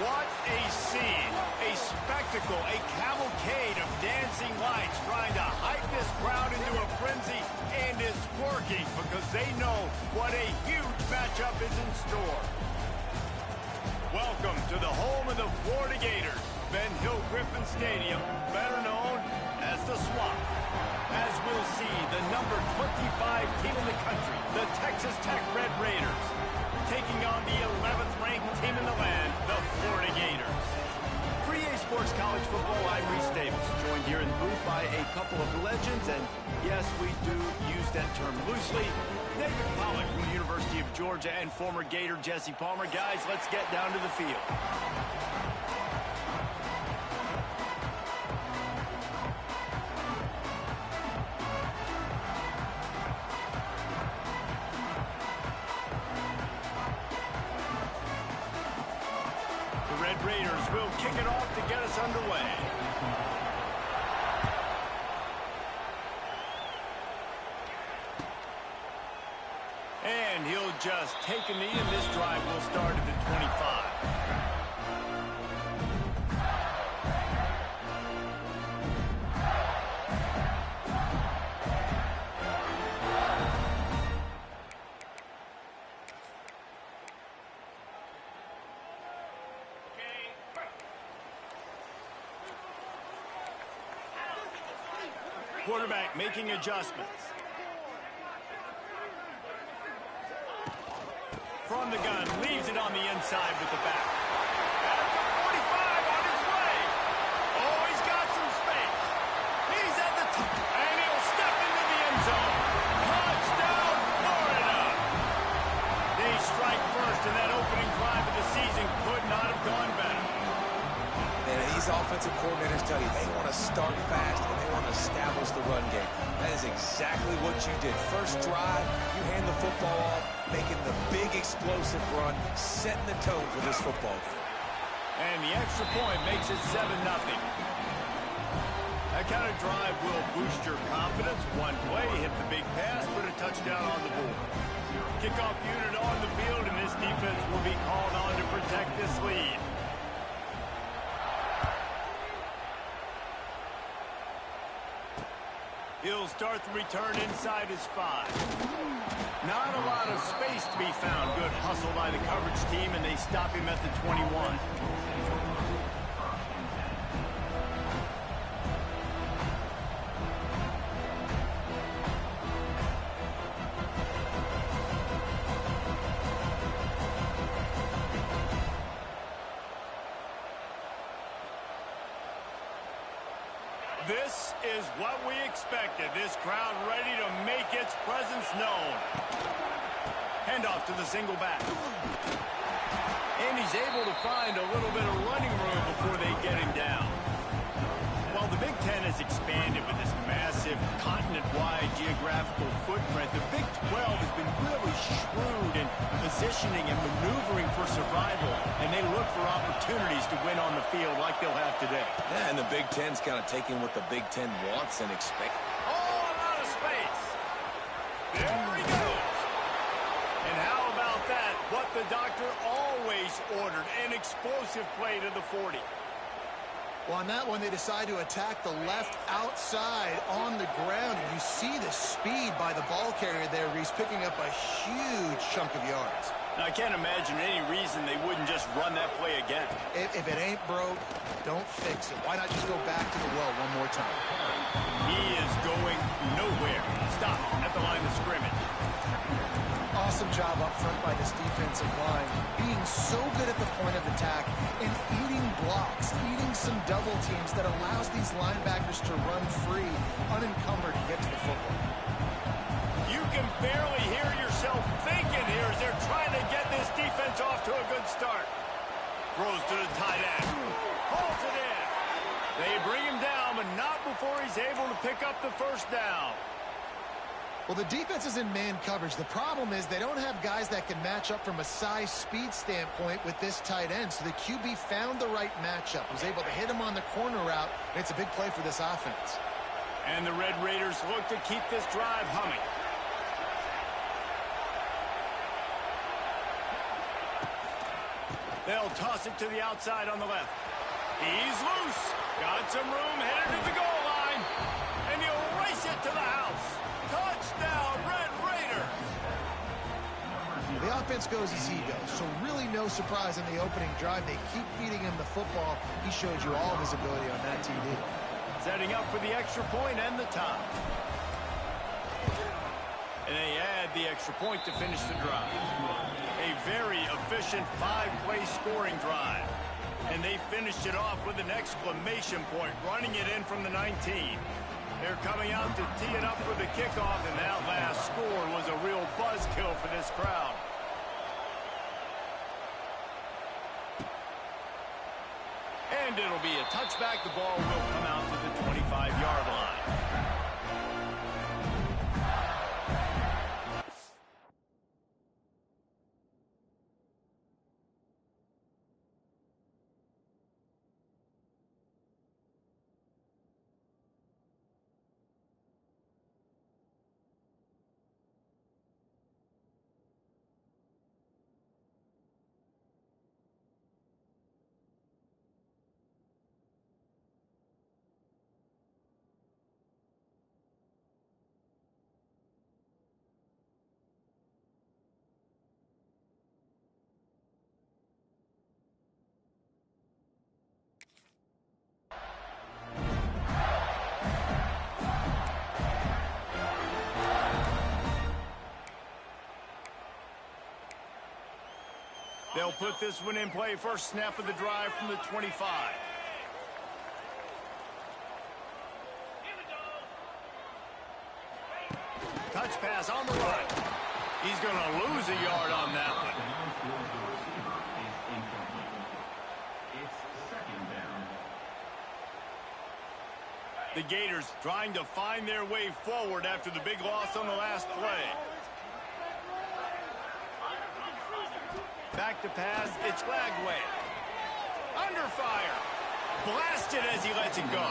What a scene, a spectacle, a cavalcade of dancing lights trying to hype this crowd into a frenzy, and it's working because they know what a huge matchup is in store. Welcome to the home of the Florida Gators, Ben Hill Griffin Stadium, better known as the Swamp. As we'll see, the number 25 team in the country, the Texas Tech Red Raiders, taking on the 11th ranked team in the land, the Florida Gators. For EA Sports College Football, I'm Reese Davis, joined here in the booth by a couple of legends, and yes, we do use that term loosely. David Pollack from the University of Georgia and former Gator Jesse Palmer. Guys, let's get down to the field. The Red Raiders will kick it off to get us underway. And he'll just take a knee, and this drive will start at the 25. Quarterback making adjustments. From the gun, leaves it on the inside with the back. At the 45 on his way. Oh, he's got some space. He's at the top, and he'll step into the end zone. Touchdown, Florida. They strike first, and that opening drive of the season could not have gone better. And these offensive coordinators tell you they want to start fast and they want to establish the run game. That is exactly what you did. First drive, you hand the football off, making the big explosive run, setting the tone for this football game. And the extra point makes it 7-0. That kind of drive will boost your confidence. One play, hit the big pass, put a touchdown on the board. Kickoff unit on the field, and this defense will be called on to protect this lead. He'll start the return inside his 5. Not a lot of space to be found. Good hustle by the coverage team, and they stop him at the 21. This is what we expected. This crowd ready to make its presence known. Handoff to the single back. And he's able to find a little bit of running room before they get him down. While the Big Ten has expanded with this massive continent-wide geographical footprint, the Big 12 has been really shrewd in positioning and maneuvering for survival, and they look for opportunities to win on the field like they'll have today. Yeah, and the Big Ten's kind of taking what the Big Ten wants and expects. Oh, a lot of space. There he goes. And how about that? What the doctor always ordered, an explosive play to the 40. Well, on that one, they decide to attack the left outside on the ground, and you see the speed by the ball carrier there. He's picking up a huge chunk of yards. Now, I can't imagine any reason they wouldn't just run that play again. If it ain't broke, don't fix it. Why not just go back to the well one more time? He is going nowhere. Stop at the line of scrimmage. Awesome job up front by this defensive line, being so good at the point of attack and eating blocks, eating some double teams that allows these linebackers to run free, unencumbered, and get to the football. You can barely hear yourself thinking here as they're trying to get this defense off to a good start. Throws to the tight end. Pulls it in. They bring him down, but not before he's able to pick up the first down. Well, the defense is in man coverage. The problem is they don't have guys that can match up from a size speed standpoint with this tight end. So the QB found the right matchup, was able to hit him on the corner route, and it's a big play for this offense. And the Red Raiders look to keep this drive humming. They'll toss it to the outside on the left. He's loose. Got some room, headed to the goal line. And he'll race it to the house. Touchdown, Red Raiders. The offense goes as he goes, so really no surprise in the opening drive. They keep feeding him the football. He showed you all of his ability on that TD. Setting up for the extra point and the tie. And they add the extra point to finish the drive. A very efficient 5-play scoring drive. And they finished it off with an exclamation point, running it in from the 19. They're coming out to tee it up for the kickoff, and that last score was a real buzzkill for this crowd. And it'll be a touchback. The ball will come out to the 25-yard line. They'll put this one in play. First snap of the drive from the 25. Touch pass on the right. He's going to lose a yard on that one. The Gators trying to find their way forward after the big loss on the last play. Back to pass, it's Lagway. Under fire. Blasted as he lets it go.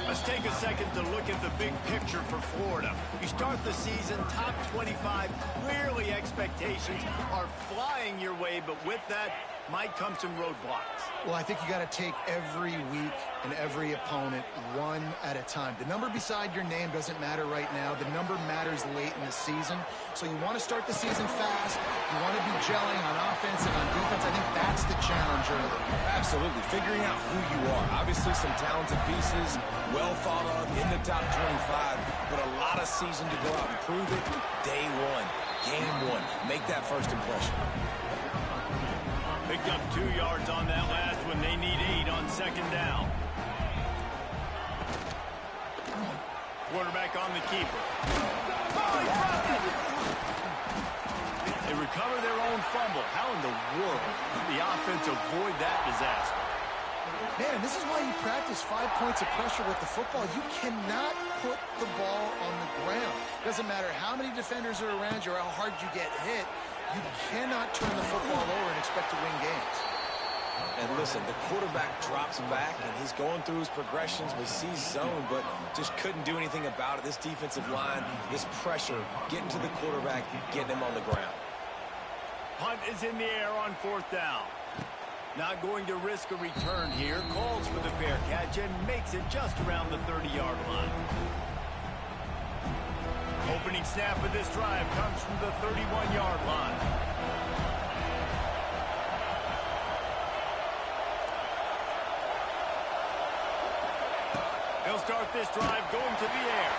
Let's take a second to look at the big picture for Florida. You start the season top 25. Clearly expectations are flying your way, but with that might come some roadblocks. Well, I think you got to take every week and every opponent one at a time. The number beside your name doesn't matter right now. The number matters late in the season. So you want to start the season fast. You want to be gelling on offense and on defense. I think that's the challenge early. Absolutely. Figuring out who you are. Obviously some talented pieces, well thought of in the top 25, but a lot of season to go out and prove it. Day one, game one. Make that first impression. Picked up 2 yards on that last one. They need 8 on second down. Quarterback on the keeper. Oh, he dropped it! They recover their own fumble. How in the world did the offense avoid that disaster? Man, this is why you practice 5 points of pressure with the football. You cannot put the ball on the ground. Doesn't matter how many defenders are around you or how hard you get hit. You cannot turn the football over and expect to win games. And listen, the quarterback drops back, and he's going through his progressions. We see zone, but just couldn't do anything about it. This defensive line, this pressure, getting to the quarterback, getting him on the ground. Punt is in the air on 4th down. Not going to risk a return here. Calls for the fair catch and makes it just around the 30-yard line. Opening snap of this drive comes from the 31-yard line. They'll start this drive going to the air.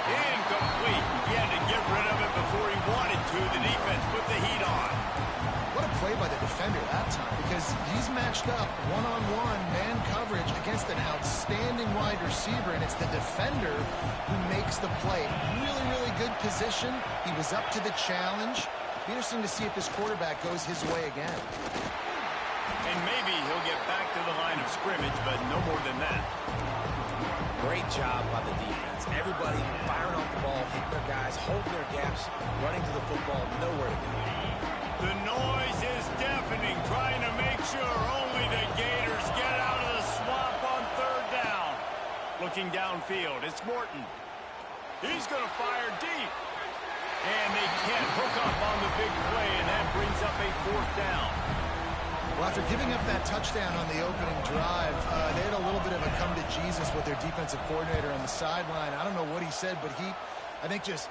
Incomplete. He had to get rid of it before he wanted to. The defense put the heat on. What a play by the defender that time, because he's matched up one-on-one man coverage against an outstanding wide receiver, and it's the defender who makes the play. Really, really good position. He was up to the challenge. Be interesting to see if his quarterback goes his way again. And maybe he'll get back to the line of scrimmage, but no more than that. Great job by the defense. Everybody firing off the ball, hitting their guys, holding their gaps, running to the football, nowhere to go. The noise is deafening, trying to make sure only the Gators get out of the swamp on 3rd down. Looking downfield, it's Morton. He's going to fire deep. And they can't hook up on the big play, and that brings up a 4th down. Well, after giving up that touchdown on the opening drive, they had a little bit of a come to Jesus with their defensive coordinator on the sideline. I don't know what he said, but he, I think, just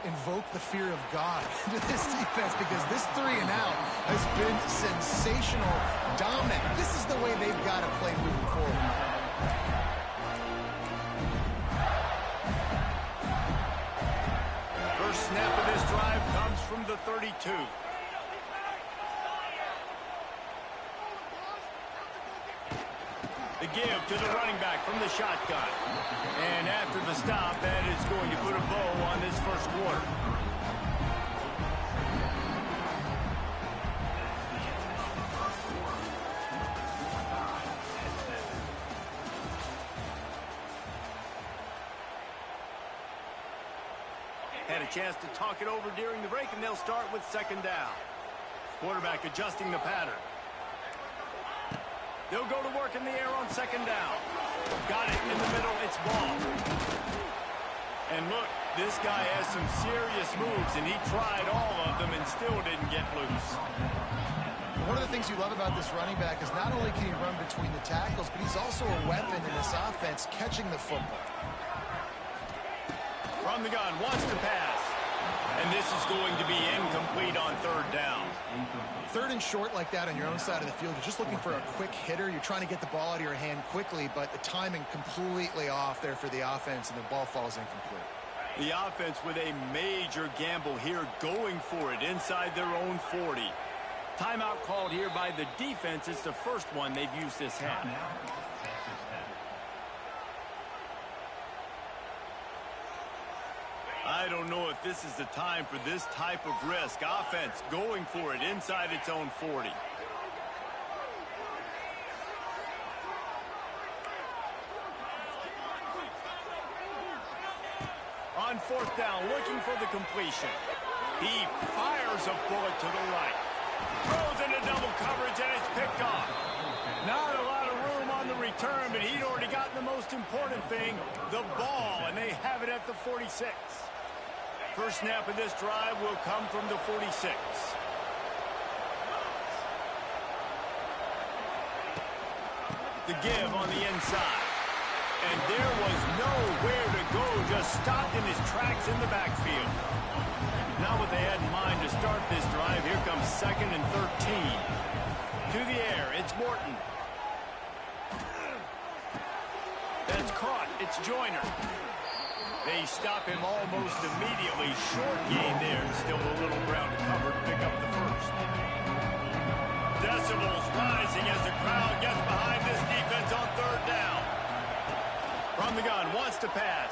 invoked the fear of God into this defense, because this 3-and-out has been sensational, dominant. This is the way they've got to play moving forward. First snap of this drive comes from the 32. The give to the running back from the shotgun. And after the stop, that is going to put a bow on this first quarter. Had a chance to talk it over during the break, and they'll start with second down. Quarterback adjusting the pattern. They'll go to work in the air on second down. Got it in the middle. It's ball. And look, this guy has some serious moves, and he tried all of them and still didn't get loose. One of the things you love about this running back is not only can he run between the tackles, but he's also a weapon in this offense, catching the football. From the gun, wants to pass. And this is going to be incomplete on third down. Third and short like that on your own side of the field, you're just looking for a quick hitter. You're trying to get the ball out of your hand quickly, but the timing completely off there for the offense, and the ball falls incomplete. The offense with a major gamble here, going for it inside their own 40. Timeout called here by the defense. It's the first one they've used this half. I don't know if this is the time for this type of risk. Offense going for it inside its own 40. On fourth down, looking for the completion. He fires a bullet to the right. Throws into double coverage, and it's picked off. Not a lot of room on the return, but he'd already gotten the most important thing, the ball, and they have it at the 46. First snap of this drive will come from the 46. The give on the inside. And there was nowhere to go, just stopped in his tracks in the backfield. Not what they had in mind to start this drive. Here comes second and 13. To the air, it's Morton. That's caught, it's Joyner. They stop him almost immediately. Short gain there, and still a little ground to cover to pick up the first. Decibels rising as the crowd gets behind this defense on third down. From the gun, wants to pass.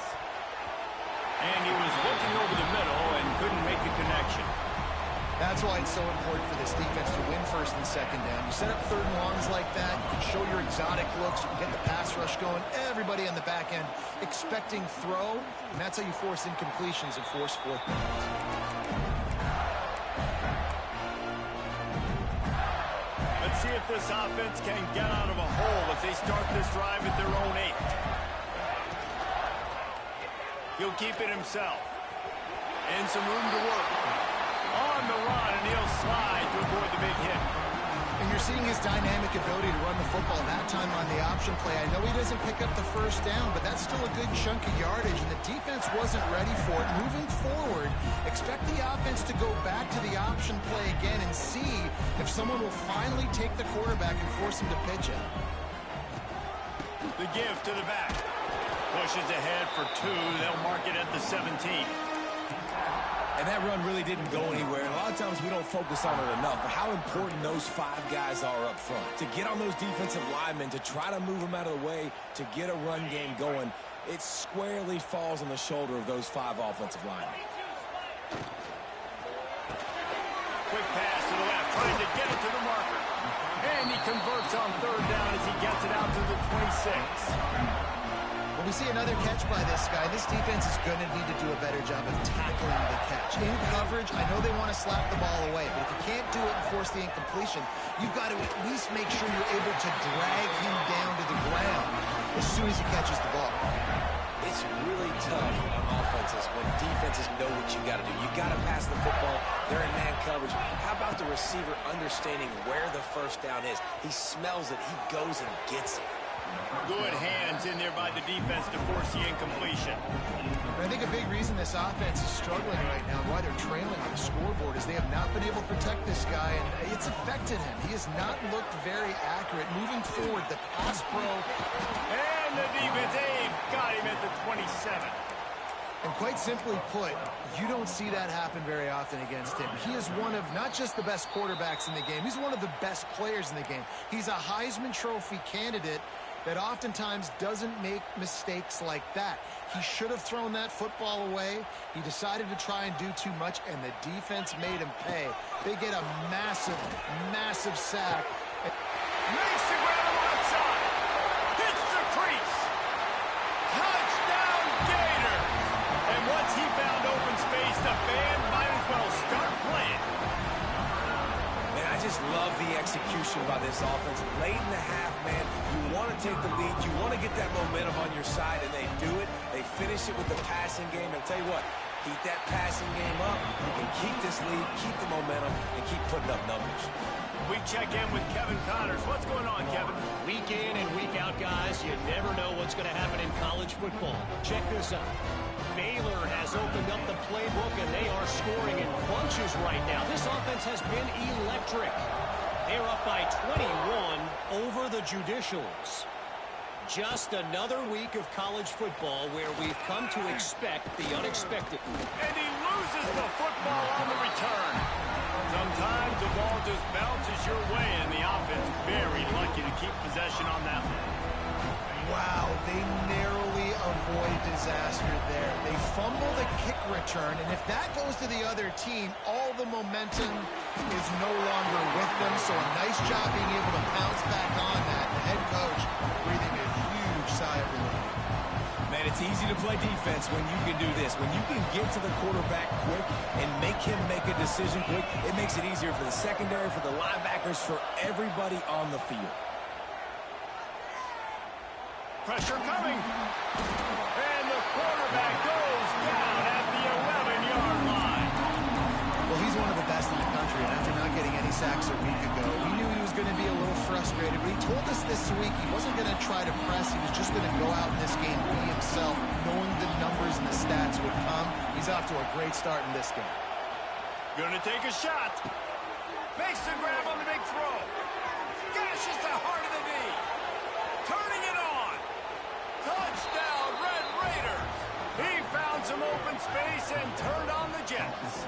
And he was looking over the middle and couldn't make the connection. That's why it's so important for this defense to win first and second down. You set up third and longs like that, you can show your exotic looks, you can get the pass rush going, everybody on the back end expecting throw, and that's how you force incompletions and force fourth downs. Let's see if this offense can get out of a hole as they start this drive at their own 8. He'll keep it himself. And some room to work. On the run, and he'll slide to avoid the big hit. And you're seeing his dynamic ability to run the football that time on the option play. I know he doesn't pick up the first down, but that's still a good chunk of yardage, and the defense wasn't ready for it. Moving forward, expect the offense to go back to the option play again and see if someone will finally take the quarterback and force him to pitch it. The give to the back. Pushes ahead for 2. They'll mark it at the 17. And that run really didn't go anywhere. And a lot of times we don't focus on it enough, but how important those 5 guys are up front. To get on those defensive linemen, to try to move them out of the way, to get a run game going, it squarely falls on the shoulder of those 5 offensive linemen. Quick pass to the left, trying to get it to the marker. And he converts on third down as he gets it out to the 26. We see another catch by this guy. This defense is going to need to do a better job of tackling the catch. In coverage, I know they want to slap the ball away, but if you can't do it and force the incompletion, you've got to at least make sure you're able to drag him down to the ground as soon as he catches the ball. it's really tough on offenses when defenses know what you got to do. You got to pass the football. They're in man coverage. How about the receiver understanding where the first down is? He smells it. He goes and gets it. Good hands in there by the defense to force the incompletion. I think a big reason this offense is struggling right now and why they're trailing on the scoreboard is they have not been able to protect this guy, and it's affected him. He has not looked very accurate. Moving forward, the pass pro. And the defense, Abe, got him at the 27. And quite simply put, you don't see that happen very often against him. He is one of not just the best quarterbacks in the game, he's one of the best players in the game. He's a Heisman Trophy candidate that oftentimes doesn't make mistakes like that. He should have thrown that football away. He decided to try and do too much, and the defense made him pay. They get a massive, massive sack. Makes the ground outside. Hits the crease. Touchdown, Gator. And once he found open space, the band might as well start playing. Man, I just love the execution by this offense. Late in the half, man, you want to take the lead. You want to get that momentum on your side, and they do it. They finish it with the passing game. And I'll tell you what, keep that passing game up. You can keep this lead, keep the momentum, and keep putting up numbers. We check in with Kevin Connors. What's going on, Kevin? Week in and week out, guys, you never know what's going to happen in college football. Check this out. Baylor has opened up the playbook, and they are scoring in bunches right now. This offense has been electric. They're up by 21 over the Judicials. Just another week of college football where we've come to expect the unexpected. And he loses the football on the return. Sometimes the ball just bounces your way, and the offense very lucky to keep possession on that one. Wow, they narrowly avoid disaster there. They fumble the kick return, and if that goes to the other team, all the momentum is no longer with them. So a nice job being able to bounce back on that. The head coach breathing a huge sigh of relief. Man, it's easy to play defense when you can do this. When you can get to the quarterback quick and make him make a decision quick, it makes it easier for the secondary, for the linebackers, for everybody on the field. Pressure coming. And the quarterback goes down at the 11-yard line. Well, he's one of the best in the country, and after not getting any sacks a week ago, we knew he was going to be a little frustrated, but he told us this week he wasn't going to try to press. He was just going to go out in this game, be himself, knowing the numbers and the stats would come. He's off to a great start in this game. Gonna take a shot. Makes the grab on the big throw. Gashes the heart of the knee. Turning it on. Touchdown, Red Raiders. He found some open space and turned on the Jets.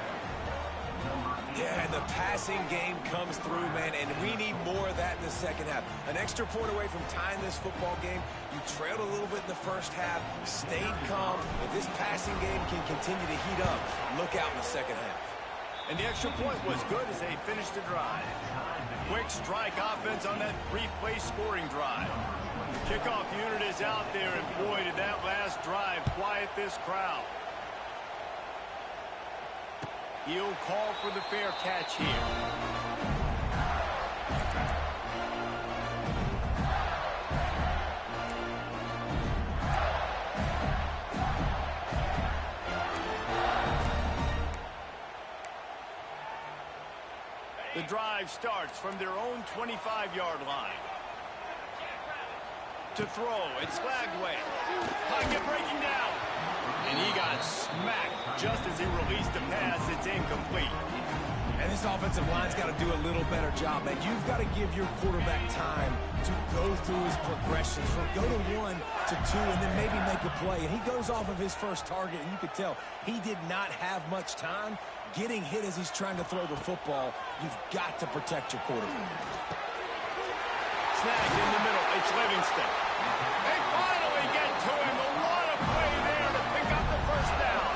Yeah, and the passing game comes through, man, and we need more of that in the second half. An extra point away from tying this football game. You trailed a little bit in the first half, stayed calm. If this passing game can continue to heat up, look out in the second half. And the extra point was good as they finished the drive. Quick strike offense on that three-play scoring drive. The kickoff unit is out there, and boy, did that last drive quiet this crowd. He'll call for the fair catch here. The drive starts from their own 25-yard line. To throw, it's Lagway. Pocket breaking down. And he got smacked just as he released the pass. It's incomplete. And this offensive line's got to do a little better job, man. You've got to give your quarterback time to go through his progressions, from go to 1 to 2, and then maybe make a play. And he goes off of his first target, and you could tell he did not have much time getting hit as he's trying to throw the football. You've got to protect your quarterback. Snagged in the middle. It's Livingston. They finally get to him. What a play there to pick up the first down.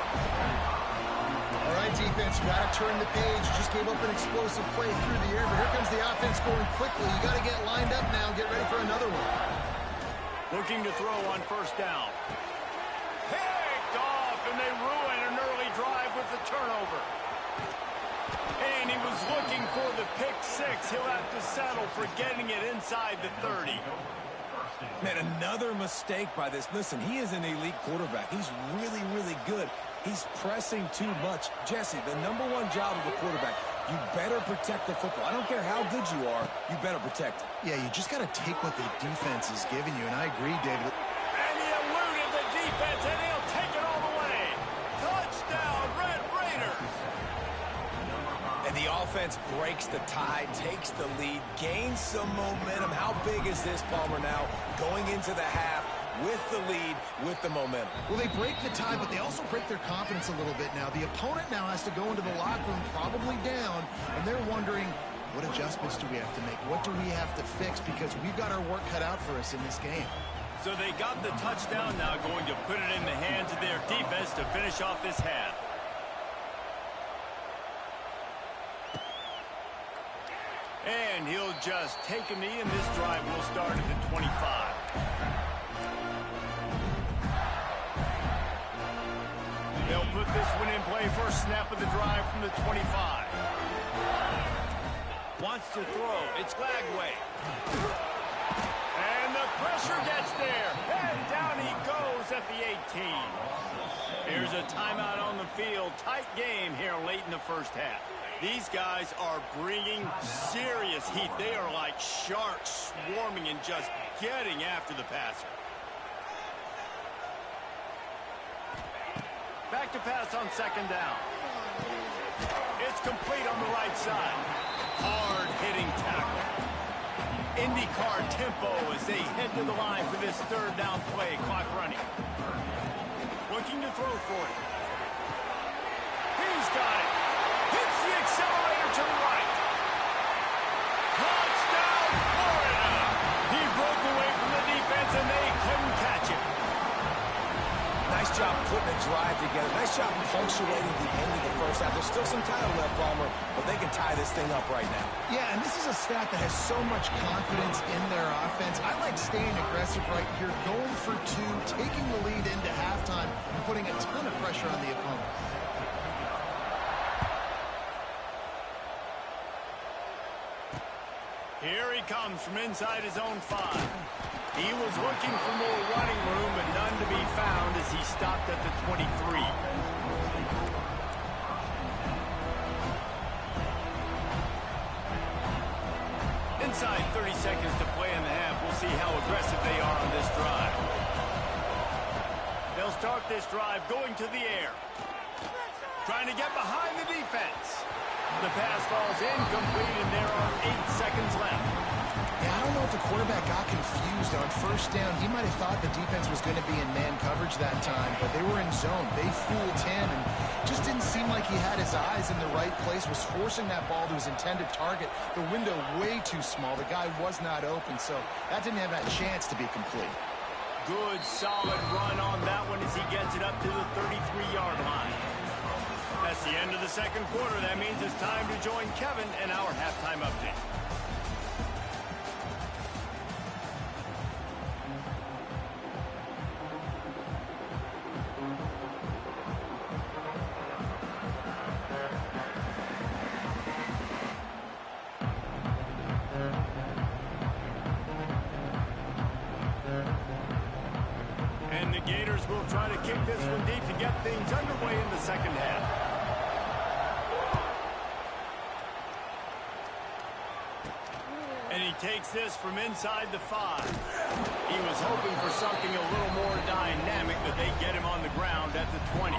All right, defense, you got to turn the page. You just gave up an explosive play through the air, but here comes the offense going quickly. You got to get lined up now. Get ready for another one. Looking to throw on first down. Picked off, and they ruin an early drive with the turnover. And he was looking for the pick six. He'll have to settle for getting it inside the 30. Man, another mistake by this. Listen, he is an elite quarterback. He's really, really good. He's pressing too much. Jesse, the #1 job of a quarterback, you better protect the football. I don't care how good you are, you better protect it. Yeah, you just got to take what the defense is giving you, and I agree, David. And he eluded the defense, and he'll take it all the way. Touchdown, Red Raiders. And the offense breaks the tie, takes the lead, gains some momentum. How big is this, Palmer, now going into the half with the lead, with the momentum? Well, they break the tie, but they also break their confidence a little bit now. The opponent now has to go into the locker room probably down, and they're wondering, what adjustments do we have to make? What do we have to fix? Because we've got our work cut out for us in this game. So they got the touchdown, now going to put it in the hands of their defense to finish off this half. And he'll just take a knee, and this drive will start at the 25. They'll put this one in play. First snap of the drive from the 25. Wants to throw. It's Lagway. And the pressure gets there. And down he goes at the 18. Here's a timeout on the field. Tight game here late in the first half. These guys are bringing serious heat. They are like sharks swarming and just getting after the passer. Back to pass on second down. It's complete on the right side. Hard-hitting tackle. IndyCar tempo as they head to the line for this third down play. Clock running. Looking to throw for it. He's got it. Hits the accelerator to the right. Touchdown, Florida. He broke away from the defense, and they couldn't catch him. Nice job putting a drive together. Nice job punctuating the end of the first half. There's still some time left, Palmer, but they can tie this thing up right now. Yeah, and this is a staff that has so much confidence in their offense. I like staying aggressive right here, going for two, taking the lead into halftime, and putting a ton of pressure on the opponent. Here he comes from inside his own 5. He was looking for more running room, but none to be found as he stopped at the 23. Inside 30 seconds to play in the half. We'll see how aggressive they are on this drive. They'll start this drive going to the air. Trying to get behind the defense. The pass falls incomplete, and there are 8 seconds left. Yeah, I don't know if the quarterback got confused on first down. He might have thought the defense was going to be in man coverage that time, but they were in zone. They fooled him and just didn't seem like he had his eyes in the right place, was forcing that ball to his intended target. The window way too small. The guy was not open, so that didn't have that chance to be complete. Good, solid run on that one as he gets it up to the 33-yard line. That's the end of the second quarter. That means it's time to join Kevin and our halftime update. And the Gators will try to kick this one deep to get things underway in the second half. And he takes this from inside the 5. He was hoping for something a little more dynamic, but they get him on the ground at the 20.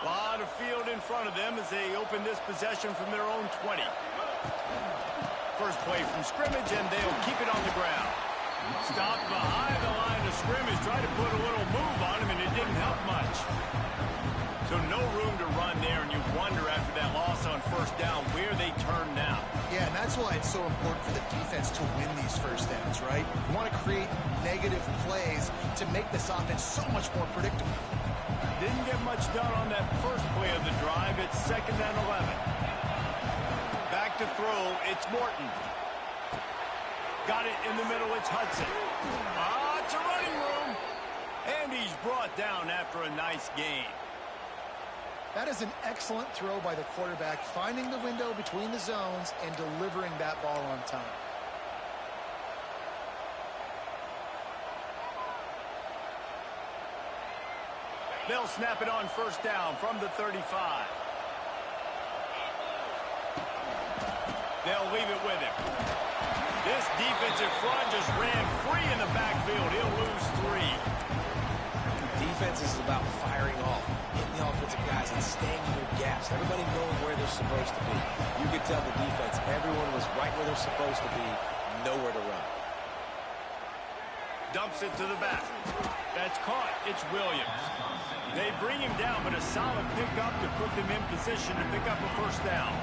A lot of field in front of them as they open this possession from their own 20. First play from scrimmage, and they'll keep it on the ground. Stopped behind the line of scrimmage, tried to put a little move on him, and it didn't help much. So no room to run there, and you wonder after that loss on first down where they turn now. Yeah, and that's why it's so important for the defense to win these first downs, right? You want to create negative plays to make this offense so much more predictable. Didn't get much done on that first play of the drive. It's 2nd and 11. Back to throw, it's Morton. Got it in the middle. It's Hudson. It's a running room. And he's brought down after a nice gain. That is an excellent throw by the quarterback, finding the window between the zones and delivering that ball on time. They'll snap it on first down from the 35. They'll leave it with him. This defensive front just ran free in the backfield. He'll lose 3. Defense is about firing off, hitting the offensive guys, and staying in their gaps. Everybody knowing where they're supposed to be. You could tell the defense, everyone was right where they're supposed to be, nowhere to run. Dumps it to the back. That's caught. It's Williams. They bring him down, but a solid pickup to put them in position to pick up a first down.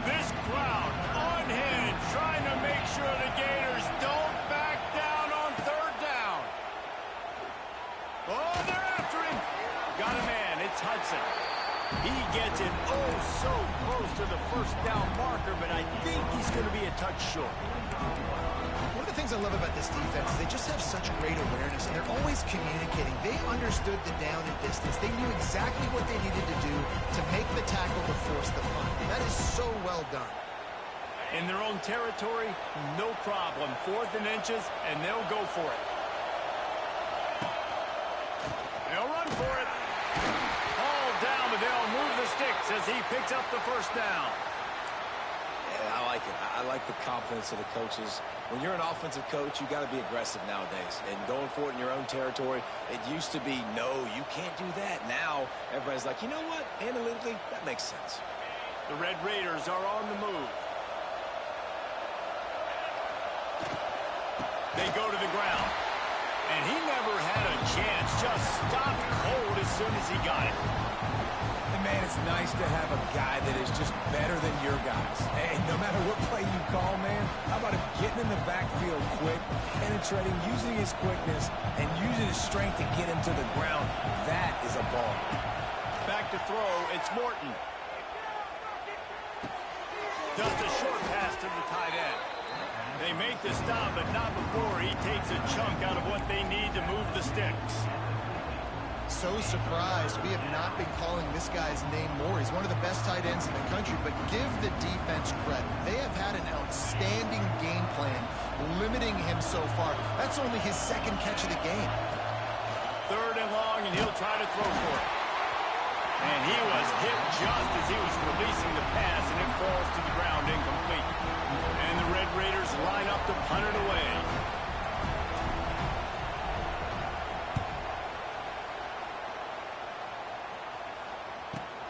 This crowd on hand trying to make sure the Gators don't back down on third down. Oh, they're after him. Got a man. It's Hudson. He gets it so close to the first down marker, but I think he's going to be a touch short. One of the things I love about this defense is they just have such great awareness, and they're always communicating. They understood the down and distance. They knew exactly what they needed to do to make the tackle to force the punt. That is so well done. In their own territory, no problem. 4th and inches, and they'll go for it. They'll run for it. Ball down, but they'll move the sticks as he picks up the first down. Yeah, I like it. I like the confidence of the coaches. When you're an offensive coach, you got to be aggressive nowadays. And going for it in your own territory, it used to be, no, you can't do that. Now, everybody's like, you know what? Analytically, that makes sense. The Red Raiders are on the move. They go to the ground. And he never had a chance. Just stopped cold as soon as he got it. And man, it's nice to have a guy that is just better than your guys. And no matter what play you call, man, how about him getting in the backfield quick, penetrating, using his quickness, and using his strength to get him to the ground. That is a ball. Back to throw, it's Morton. Just a short pass to the tight end. They make the stop, but not before he takes a chunk out of what they need to move the sticks. So surprised we have not been calling this guy's name more. He's one of the best tight ends in the country, but give the defense credit. They have had an outstanding game plan, limiting him so far. That's only his 2nd catch of the game. 3rd and long, and he'll try to throw for it. And he was hit just as he was releasing the pass, and it falls to the ground incomplete. And the Red Raiders line up to punt it away.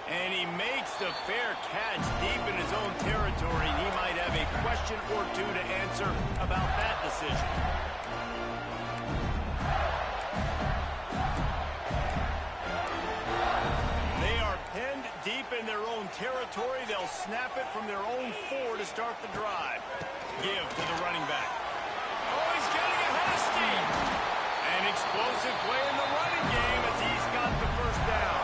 And he makes the fair catch deep in his own territory. He might have a question or two to answer about that decision. They are pinned deep in their own territory. They'll snap it from their own 4 to start the drive. Give to the running back. Oh, he's getting ahead of steam. An explosive play in the running game as he's got the first down.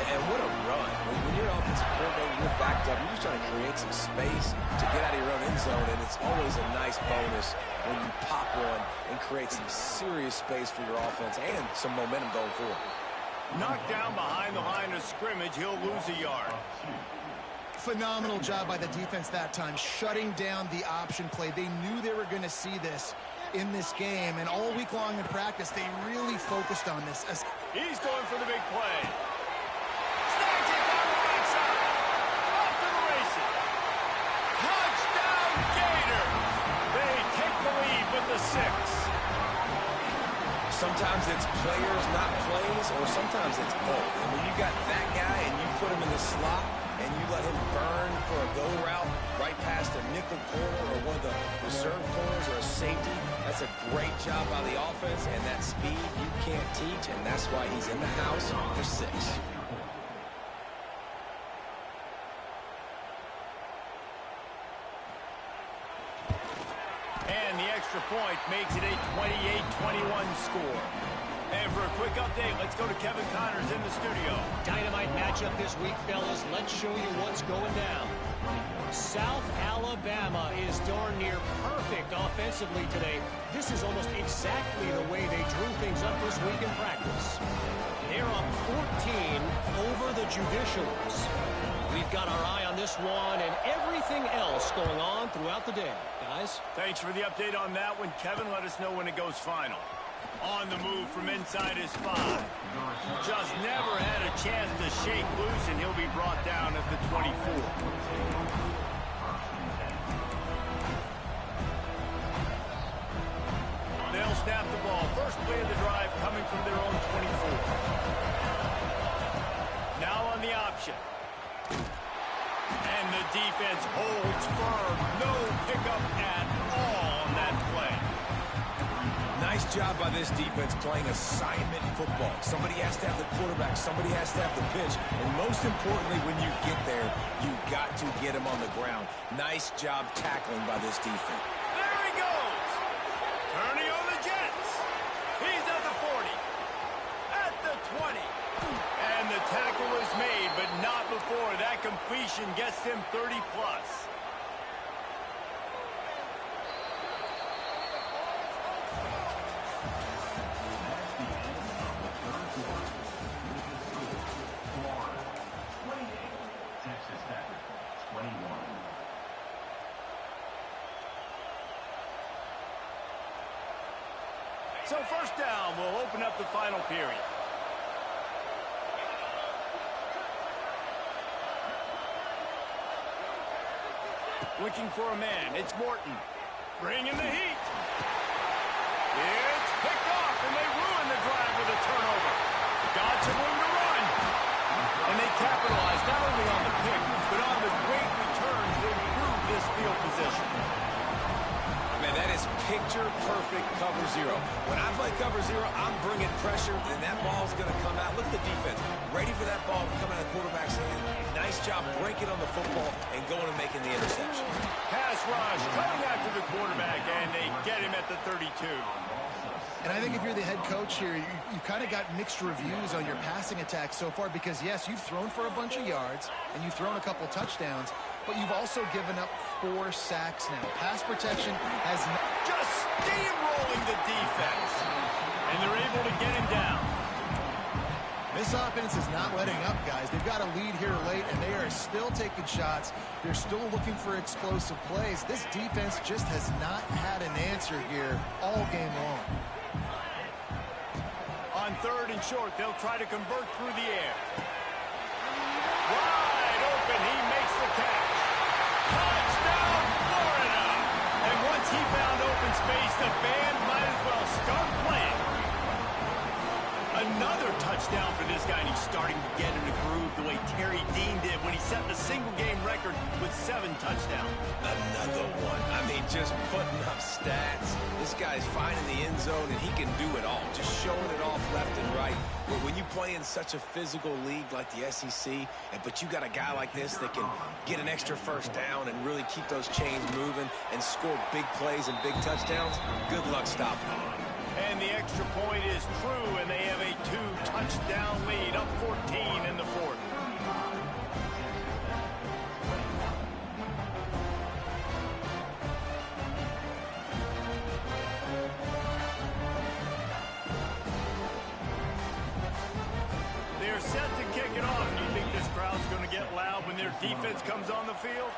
And what a run. When you're an offensive coordinator, you're backed up. You're just trying to create some space to get out of your own end zone, and it's always a nice bonus when you pop one and create some serious space for your offense and some momentum going forward. Knocked down behind the line of scrimmage, he'll lose a yard. Phenomenal job by the defense that time, shutting down the option play. They knew they were going to see this in this game, and all week long in practice, they really focused on this. He's going for the big play. Snags it down the right side. Off to the races. Touchdown, Gator. They take the lead with the 6. Sometimes it's players, not plays, or sometimes it's both. And when you got that guy and you put him in the slot and you let him burn for a go route right past a nickel corner or one of the reserve corners or a safety, that's a great job by the offense, and that speed you can't teach, and that's why he's in the house for 6. And the extra point makes it a 28-21 score. And for a quick update, let's go to Kevin Connors in the studio. Dynamite matchup this week, fellas. Let's show you what's going down. South Alabama Alabama is darn near perfect offensively today. This is almost exactly the way they drew things up this week in practice. They're up 14 over the Judicials. We've got our eye on this one and everything else going on throughout the day. Guys? Thanks for the update on that one, Kevin. Let us know when it goes final. On the move from inside his 5. Just never had a chance to shake loose, and he'll be brought down at the 24. They'll snap the ball. First play of the drive coming from their own 24. Now on the option. And the defense holds firm. No pickup at all on that play. Nice job by this defense playing assignment football. Somebody has to have the quarterback. Somebody has to have the pitch. And most importantly, when you get there, you got to get him on the ground. Nice job tackling by this defense. There he goes. Turning on the Jets. He's at the 40. At the 20. And the tackle is made, but not before that completion gets him 30+. So first down will open up the final period. Looking for a man. It's Morton. Bringing the heat. It's picked off, and they ruin the drive with a turnover. Got some room to run. And they capitalize not only on the pick, but on the great returns to improve this field position. Man, that is picture-perfect cover zero. When I play cover zero, I'm bringing pressure, and that ball's going to come out. Look at the defense. Ready for that ball to come out of the quarterback's hand. Nice job breaking on the football and going and making the interception. Pass rush coming after the quarterback, and they get him at the 32. And I think if you're the head coach here, you kind of got mixed reviews on your passing attack so far because, yes, you've thrown for a bunch of yards and you've thrown a couple touchdowns, but you've also given up 4 sacks now. Pass protection has just steamrolling the defense, and they're able to get him down. This offense is not letting up, guys. They've got a lead here late, and they are still taking shots. They're still looking for explosive plays. This defense just has not had an answer here all game long. On 3rd and short, they'll try to convert through the air. Wide open, he makes the catch. Touchdown, Florida! And once he found open space, the band might as well start playing. Another touchdown for this guy, and he's starting to get in the groove the way Terry Dean did when he set the single-game record with 7 touchdowns. Another one. I mean, just putting up stats. This guy's finding the end zone, and he can do it all. Just showing it off left and right. But when you play in such a physical league like the SEC, but you got a guy like this that can get an extra first down and really keep those chains moving and score big plays and big touchdowns, good luck stopping him. And the extra point is true, and they have a 2-touchdown lead, up 14 in the 4th. They're set to kick it off. Do you think this crowd's going to get loud when their defense comes on the field?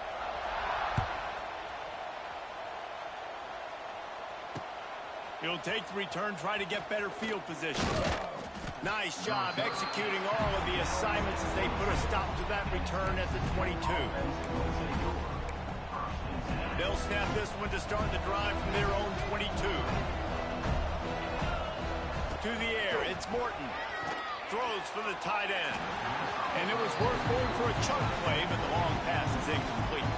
He'll take the return, try to get better field position. Nice job executing all of the assignments as they put a stop to that return at the 22. They'll snap this one to start the drive from their own 22. To the air, it's Morton. Throws for the tight end. And it was worth going for a chunk play, but the long pass is incomplete.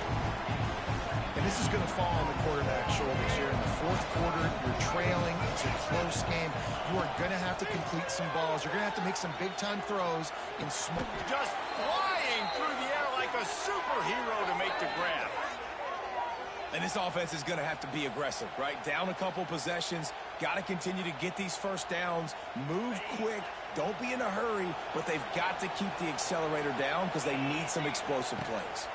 And this is going to fall on the quarterback's shoulders here. In the 4th quarter, you're trailing. It's a close game. You are going to have to complete some balls. You're going to have to make some big-time throws in smoke. Just flying through the air like a superhero to make the grab. And this offense is going to have to be aggressive, right? Down a couple possessions. Got to continue to get these first downs. Move quick. Don't be in a hurry. But they've got to keep the accelerator down because they need some explosive plays.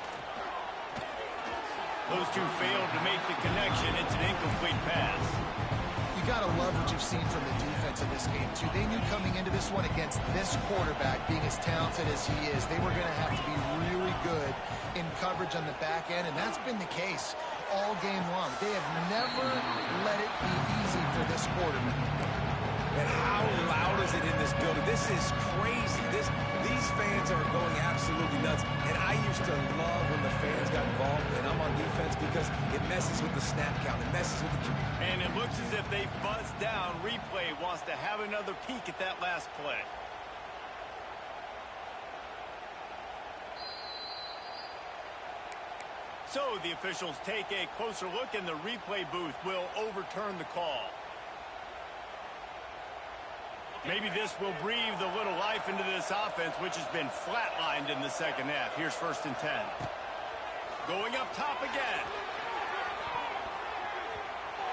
Those two failed to make the connection. It's an incomplete pass. You got to love what you've seen from the defense in this game, too. They knew coming into this one against this quarterback, being as talented as he is, they were going to have to be really good in coverage on the back end, and that's been the case all game long. They have never let it be easy for this quarterback. And how loud is it in this building? This is crazy. These fans are going absolutely nuts. And I used to love when the fans got involved, and I'm on defense because it messes with the snap count. It messes with the... And it looks as if they buzzed down. Replay wants to have another peek at that last play. So the officials take a closer look, and the replay booth will overturn the call. Maybe this will breathe a little life into this offense, which has been flatlined in the second half. Here's 1st and 10. Going up top again.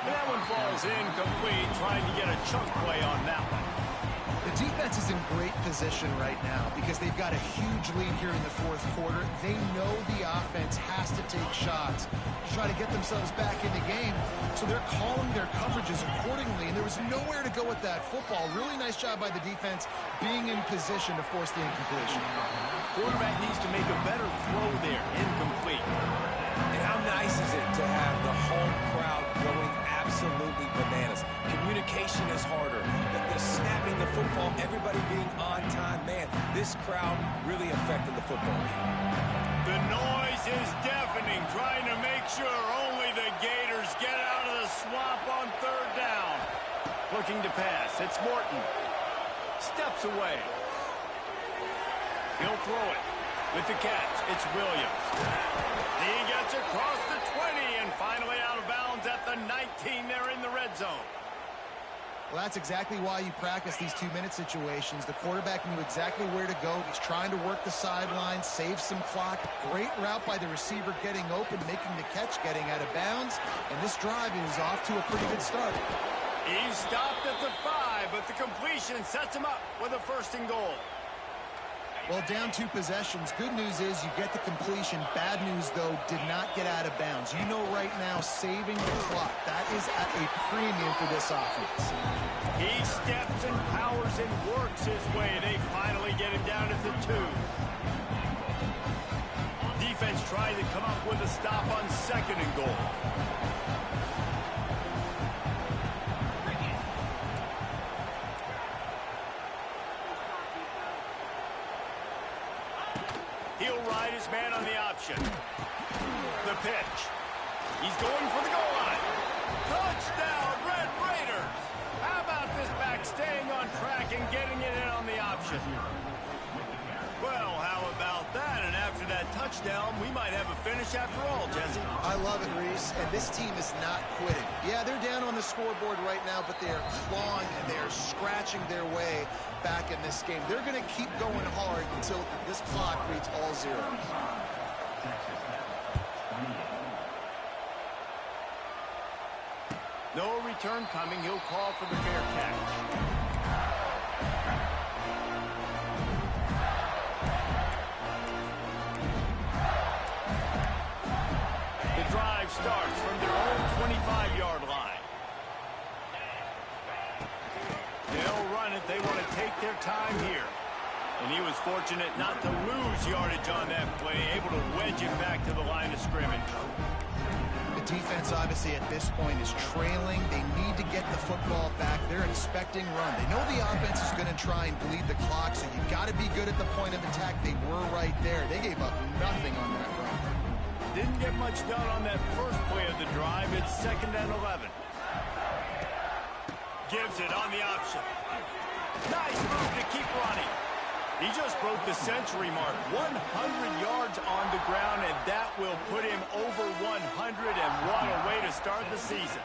And that one falls incomplete, trying to get a chunk play on that one. The defense is in great position right now because they've got a huge lead here in the 4th quarter. They know the offense has to take shots to try to get themselves back in the game, so they're calling their coverages accordingly, and there was nowhere to go with that football. Really nice job by the defense being in position to force the incompletion. Quarterback needs to make a better throw there. Incomplete. And how nice is it to have the home crowd going absolutely bananas? Communication is harder. The snapping the football, everybody being on time. Man, this crowd really affected the football game. The noise is deafening, trying to make sure only the Gators get out of the swamp on 3rd down. Looking to pass. It's Morton. Steps away. He'll throw it. With the catch, it's Williams. He gets across the 20 and finally out of bounds at the 19. They're in the red zone. Well, that's exactly why you practice these 2-minute situations. The quarterback knew exactly where to go. He's trying to work the sidelines, save some clock. Great route by the receiver getting open, making the catch, getting out of bounds. And this drive is off to a pretty good start. He's stopped at the 5, but the completion sets him up with a 1st and goal. Well, down 2 possessions. Good news is you get the completion. Bad news, though, did not get out of bounds. You know right now, saving the clock, that is at a premium for this offense. He steps and powers and works his way. They finally get him down at the 2. Defense trying to come up with a stop on 2nd and goal. He'll ride his man on the option. The pitch. He's going for the goal line. Touchdown, Red Raiders. How about this back staying on track and getting it in on the option? Well, how about that? And after that touchdown, we might have a finish after all, Jesse. I love it, Reese, and this team is not quitting. Yeah, they're down on the scoreboard right now, but they're clawing and they're scratching their way back in this game. They're going to keep going hard until this clock reads all zeros. No return coming. He'll call for the fair catch. The drive starts from their own 25-yard line. They'll run it. They want to take their time here. And he was fortunate not to lose yardage on that play, able to wedge it back to the line of scrimmage. The defense, obviously, at this point is trailing. They need to get the football back. They're expecting run. They know the offense is going to try and bleed the clock, so you got to be good at the point of attack. They were right there. They gave up nothing on that run. Didn't get much done on that first play of the drive. It's 2nd and 11. Gives it on the option. Nice move to keep running. He just broke the century mark. 100 yards on the ground, and that will put him over 100, and what a way to start the season.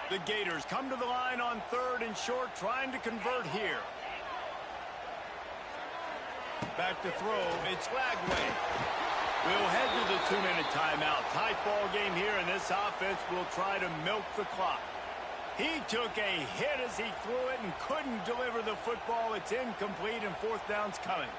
The Gators come to the line on 3rd and short, trying to convert here. Back to throw, it's Lagway. We'll head to the 2-minute timeout. Tight ball game here, and this offense will try to milk the clock. He took a hit as he threw it and couldn't deliver the football. It's incomplete and fourth down's coming.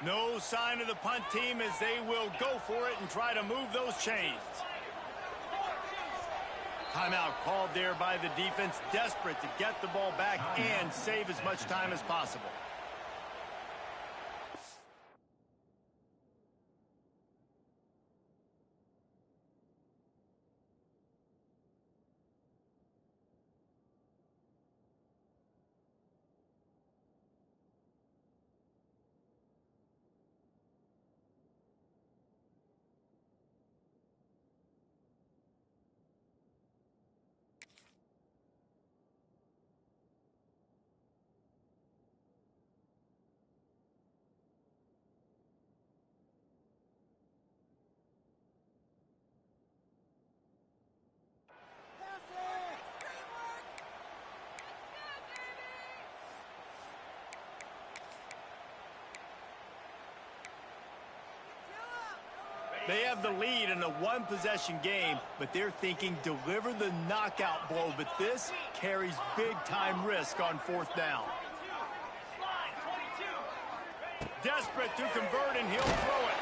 No sign of the punt team as they will go for it and try to move those chains. Timeout called there by the defense, desperate to get the ball back and save as much time as possible. They have the lead in a one-possession game, but they're thinking deliver the knockout blow. But this carries big-time risk on fourth down. Desperate to convert, and he'll throw it.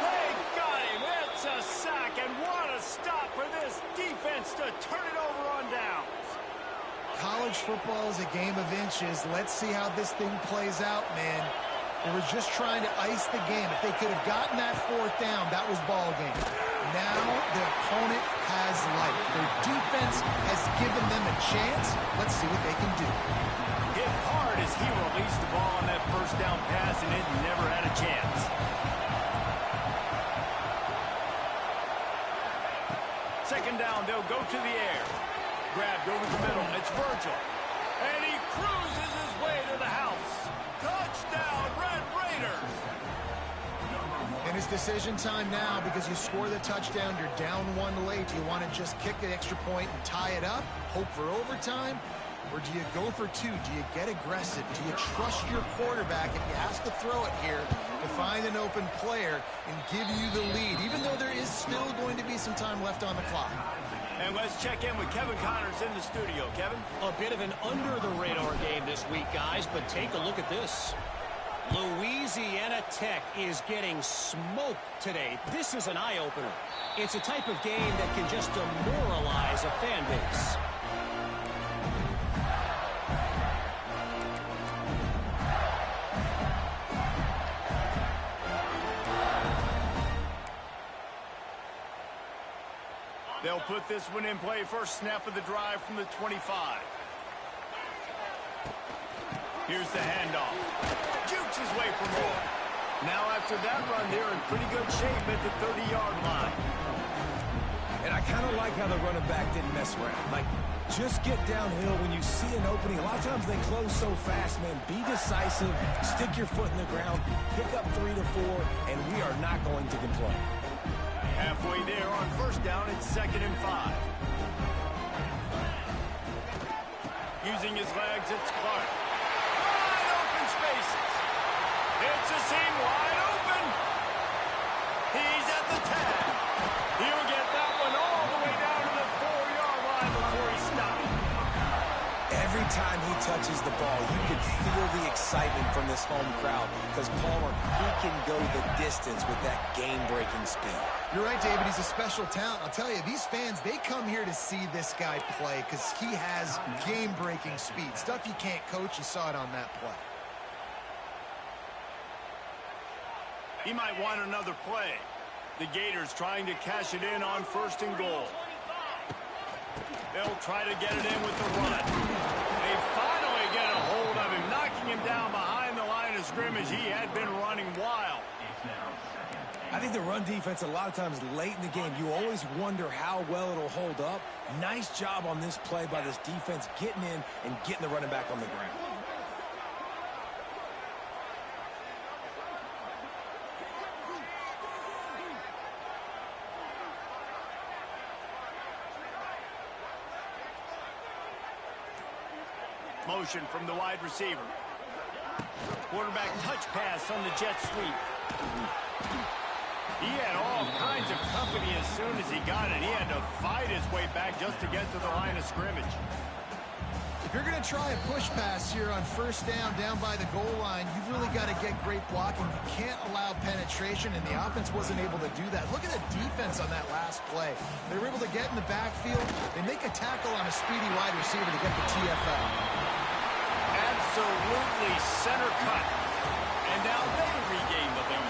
They got him. It's a sack, and what a stop for this defense to turn it over on downs. College football is a game of inches. Let's see how this thing plays out, man. They were just trying to ice the game. If they could have gotten that fourth down, that was ball game. Now the opponent has life. Their defense has given them a chance. Let's see what they can do. Hit hard as he released the ball on that first down pass, and it never had a chance. Second down, they'll go to the air. Grabbed over the middle. It's Virgil. And he cruises his way to the house. Touchdown, Red Raiders! And it's decision time now because you score the touchdown, you're down one late. Do you want to just kick an extra point and tie it up, hope for overtime? Or do you go for two? Do you get aggressive? Do you trust your quarterback if he has to throw it here to find an open player and give you the lead, even though there is still going to be some time left on the clock? And let's check in with Kevin Connors in the studio. Kevin? A bit of an under-the-radar game this week, guys, but take a look at this. Louisiana Tech is getting smoked today. This is an eye-opener. It's a type of game that can just demoralize a fan base. They'll put this one in play. First snap of the drive from the 25. Here's the handoff. Jukes his way for more. Now after that run, they're in pretty good shape at the 30-yard line. And I kind of like how the running back didn't mess around. Like, just get downhill when you see an opening. A lot of times they close so fast, man. Be decisive, stick your foot in the ground, pick up 3 to 4, and we are not going to complain. Halfway there on first down, it's 2nd and 5. Using his legs, it's Clark. Wide open spaces. It's a seam wide open. He's at the 10. He'll get that one all the way down to the 4-yard line before he stops. Every time he touches the ball, you can feel the excitement from this home crowd because Palmer, he can go the distance with that game-breaking speed. You're right, David. He's a special talent. I'll tell you, these fans, they come here to see this guy play because he has game-breaking speed. Stuff you can't coach. You saw it on that play. He might want another play. The Gators trying to cash it in on 1st and goal. They'll try to get it in with the run. They finally get a hold of him, knocking him down of scrimmage, he had been running wild. I think the run defense, a lot of times late in the game, you always wonder how well it'll hold up. Nice job on this play by this defense, getting in and getting the running back on the ground. Motion from the wide receiver. Quarterback touch pass on the jet sweep. He had all kinds of company as soon as he got it. He had to fight his way back just to get to the line of scrimmage. If you're going to try a push pass here on first down by the goal line, you've really got to get great blocking. You can't allow penetration, and the offense wasn't able to do that. Look at the defense on that last play. They were able to get in the backfield. They make a tackle on a speedy wide receiver to get the TFL. Absolutely center cut. And now they regain the lead.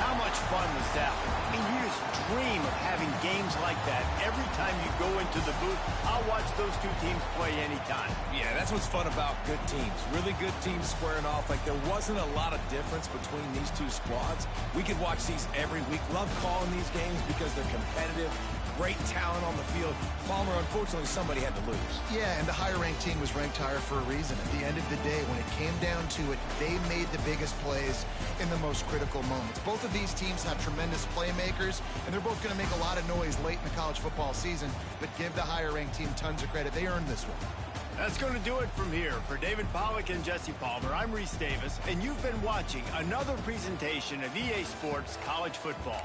How much fun was that? I mean, you just dream of having games like that every time you go into the booth. I'll watch those two teams play anytime. Yeah, that's what's fun about good teams. Really good teams squaring off. Like, there wasn't a lot of difference between these two squads. We could watch these every week. Love calling these games because they're competitive. Great talent on the field. Palmer, unfortunately, somebody had to lose. Yeah, and the higher-ranked team was ranked higher for a reason. At the end of the day, when it came down to it, they made the biggest plays in the most critical moments. Both of these teams have tremendous playmakers, and they're both going to make a lot of noise late in the college football season, but give the higher-ranked team tons of credit. They earned this one. That's going to do it from here. For David Pollack and Jesse Palmer, I'm Reese Davis, and you've been watching another presentation of EA Sports College Football.